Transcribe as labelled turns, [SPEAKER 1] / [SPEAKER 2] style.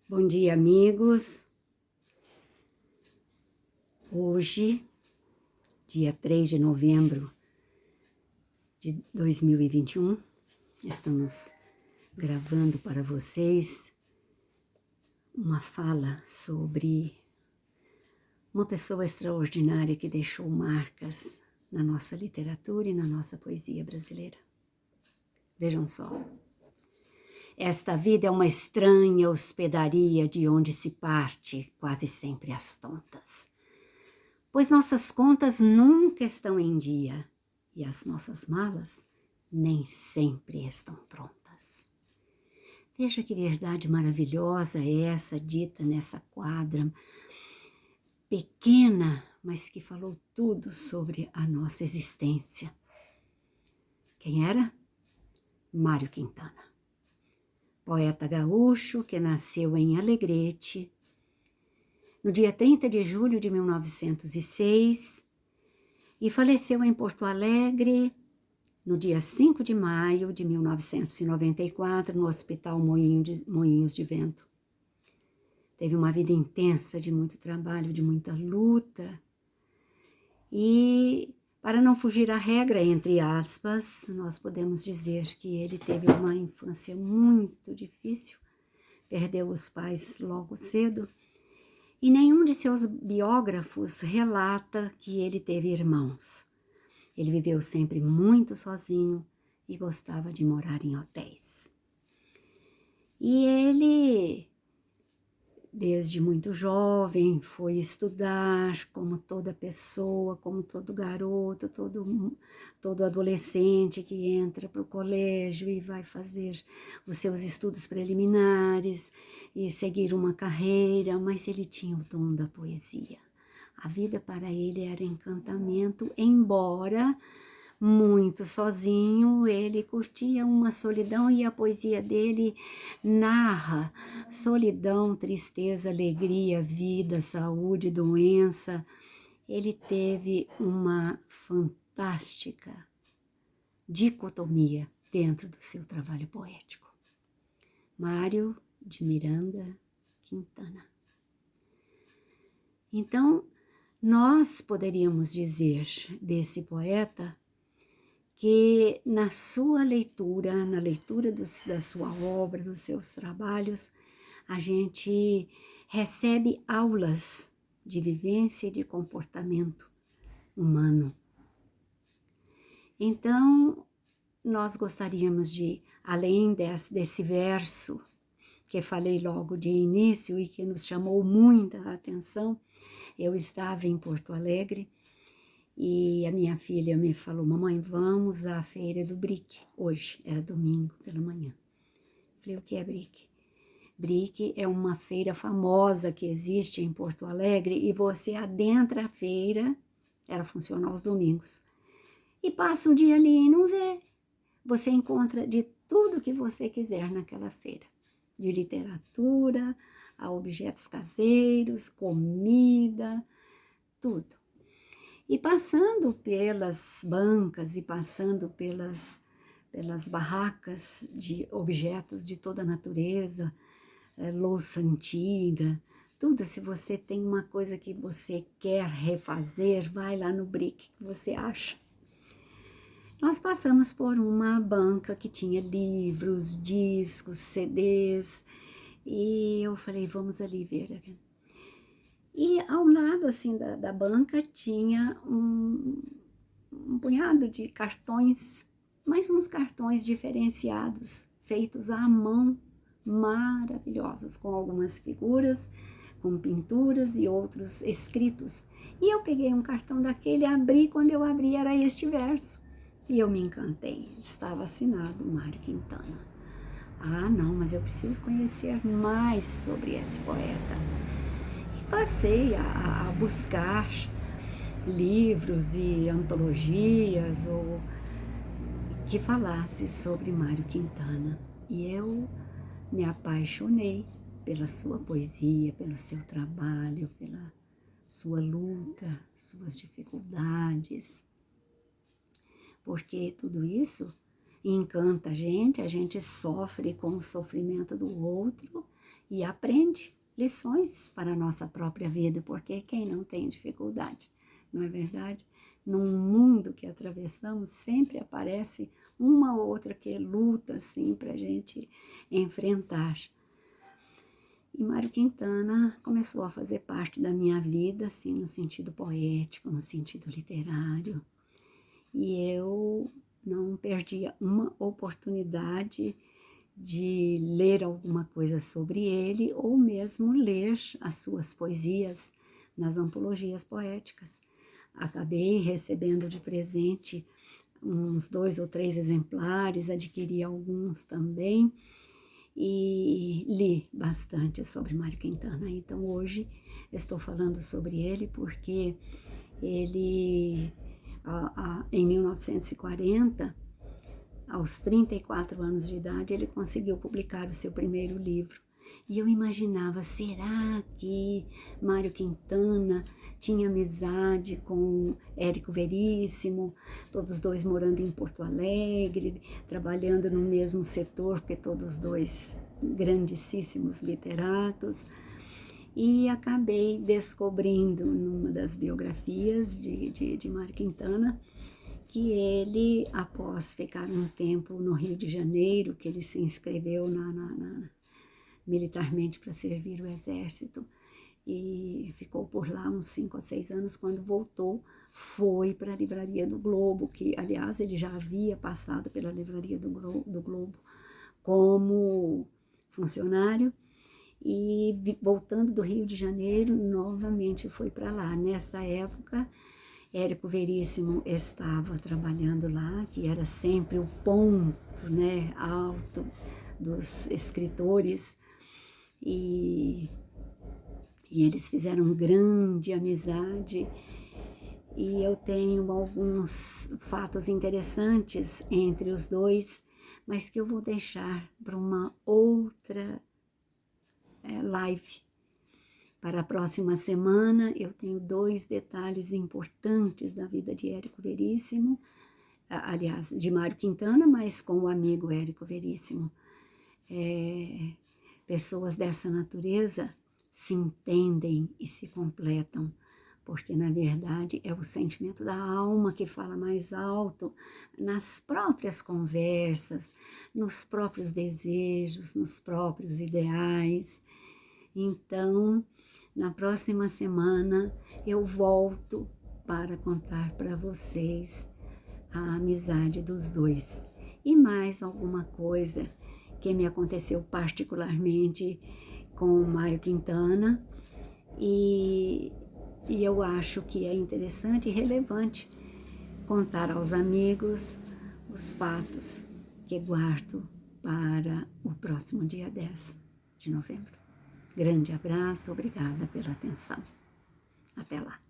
[SPEAKER 1] Bom dia, amigos. Hoje, dia 3 de novembro de 2021, estamos gravando para vocês uma fala sobre uma pessoa extraordinária que deixou marcas na nossa literatura e na nossa poesia brasileira. Vejam só. Esta vida é uma estranha hospedaria de onde se parte quase sempre às tontas. Pois nossas contas nunca estão em dia e as nossas malas nem sempre estão prontas. Veja que verdade maravilhosa é essa dita nessa quadra pequena, mas que falou tudo sobre a nossa existência. Quem era? Mário Quintana, poeta gaúcho que nasceu em Alegrete no dia 30 de julho de 1906 e faleceu em Porto Alegre no dia 5 de maio de 1994, no Hospital Moinhos de Vento. Teve uma vida intensa, de muito trabalho, de muita luta. E, para não fugir à regra, entre aspas, nós podemos dizer que ele teve uma infância muito difícil, perdeu os pais logo cedo, e nenhum de seus biógrafos relata que ele teve irmãos. Ele viveu sempre muito sozinho e gostava de morar em hotéis. E ele, desde muito jovem, foi estudar, como toda pessoa, como todo garoto, todo adolescente que entra para o colégio e vai fazer os seus estudos preliminares e seguir uma carreira, mas ele tinha o dom da poesia. A vida para ele era encantamento, embora muito sozinho, ele curtia uma solidão e a poesia dele narra solidão, tristeza, alegria, vida, saúde, doença. Ele teve uma fantástica dicotomia dentro do seu trabalho poético. Mário de Miranda Quintana. Então, nós poderíamos dizer desse poeta que na sua leitura, na leitura da sua obra, dos seus trabalhos, a gente recebe aulas de vivência e de comportamento humano. Então, nós gostaríamos de, além desse verso que falei logo de início e que nos chamou muita atenção, eu estava em Porto Alegre e a minha filha me falou: mamãe, vamos à feira do Brick hoje, era domingo pela manhã. Falei: o que é Brick? Brick é uma feira famosa que existe em Porto Alegre e você adentra a feira, ela funciona aos domingos, e passa um dia ali e não vê. Você encontra de tudo que você quiser naquela feira, de literatura a objetos caseiros, comida, tudo. E passando pelas bancas e passando pelas barracas de objetos de toda a natureza, louça antiga, tudo, se você tem uma coisa que você quer refazer, vai lá no Brick que você acha. Nós passamos por uma banca que tinha livros, discos, CDs, e eu falei: vamos ali ver. E ao lado, assim, da banca tinha um punhado de cartões, mais uns cartões diferenciados, feitos à mão, maravilhosos, com algumas figuras, com pinturas e outros escritos. E eu peguei um cartão daquele, abri, quando eu abri era este verso. E eu me encantei, estava assinado Mário Quintana. Ah, não, mas eu preciso conhecer mais sobre esse poeta. Passei a buscar livros e antologias ou que falasse sobre Mário Quintana. E eu me apaixonei pela sua poesia, pelo seu trabalho, pela sua luta, suas dificuldades. Porque tudo isso encanta a gente sofre com o sofrimento do outro e aprende lições para a nossa própria vida, porque quem não tem dificuldade, não é verdade? Num mundo que atravessamos, sempre aparece uma ou outra que luta, assim, para a gente enfrentar. E Mário Quintana começou a fazer parte da minha vida, assim, no sentido poético, no sentido literário. E eu não perdia uma oportunidade de ler alguma coisa sobre ele ou mesmo ler as suas poesias nas antologias poéticas. Acabei recebendo de presente uns 2 ou 3 exemplares, adquiri alguns também e li bastante sobre Mário Quintana. Então hoje estou falando sobre ele porque ele, em 1940, aos 34 anos de idade, ele conseguiu publicar o seu primeiro livro. E eu imaginava, será que Mário Quintana tinha amizade com Érico Veríssimo, todos dois morando em Porto Alegre, trabalhando no mesmo setor, porque todos dois grandíssimos literatos. E acabei descobrindo numa das biografias de Mário Quintana que ele, após ficar um tempo no Rio de Janeiro, que ele se inscreveu militarmente para servir o exército e ficou por lá uns 5 ou 6 anos, quando voltou, foi para a Livraria do Globo, que, aliás, ele já havia passado pela Livraria do Globo como funcionário, e voltando do Rio de Janeiro, novamente foi para lá. Nessa época, Érico Veríssimo estava trabalhando lá, que era sempre o ponto, né, alto dos escritores, e eles fizeram grande amizade, e eu tenho alguns fatos interessantes entre os dois, mas que eu vou deixar para uma outra live. Para a próxima semana, eu tenho 2 detalhes importantes da vida de Érico Veríssimo, aliás, de Mário Quintana, mas com o amigo Érico Veríssimo. Pessoas dessa natureza se entendem e se completam, porque, na verdade, é o sentimento da alma que fala mais alto nas próprias conversas, nos próprios desejos, nos próprios ideais. Então, na próxima semana, eu volto para contar para vocês a amizade dos dois. E mais alguma coisa que me aconteceu particularmente com o Mário Quintana, e eu acho que é interessante e relevante contar aos amigos os fatos que guardo para o próximo dia 10 de novembro. Grande abraço, obrigada pela atenção. Até lá.